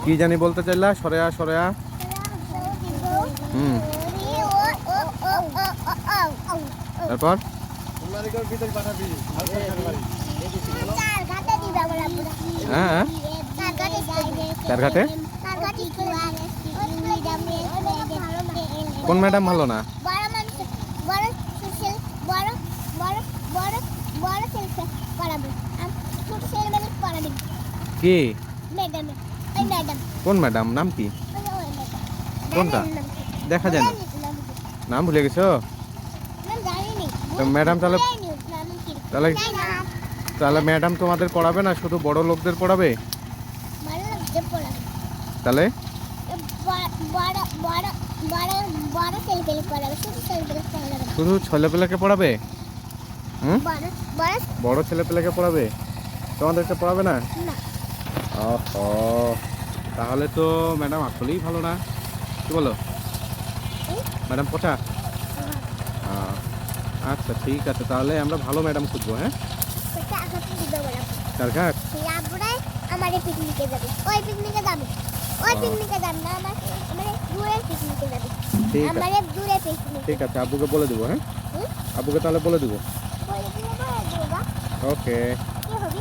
কি জানি বলতে চাইলা? সরেয়া সরেয়া। হুম, তারপর হ্যাঁ কার ঘাটে? কোন ম্যাডাম ভালো না? কি? কোন ম্যাডাম? নাম কি? কোনটা? দেখা যায় না। নাম ভুলে গেছো? ম্যাডাম তাহলে তাহলে তাহলে ম্যাডাম তোমাদের পড়াবে না, শুধু বড় লোকদের পড়াবে? তাহলে শুধু ছেলেপেলেকে পড়াবে? হুম, বড় ছেলেপেলেকে পড়াবে, তোমাদেরকে পড়াবে না? ওহো, তাহলে তো ম্যাডাম আসলেই ভালো না, কি বলো? ম্যাডাম পচা। আচ্ছা ঠিক আছে, তাহলে আমরা ভালো ম্যাডাম খুঁজবো। হ্যাঁ, কারঘাট। আমাদের পিকনিকে যাবে, ওই পিকনিকে যাবে, ওই পিকনিকে যাবে না, আমাদের দূরের পিকনিকে যাবে, ঠিক আছে, আমাদের দূরের পিকনিক। ঠিক আছে, আব্বুকে বলে দেবো। হ্যাঁ, আব্বুকে তাহলে বলে দেবো। বলে দিলে বলে দেবো। ওকে। কি হবে?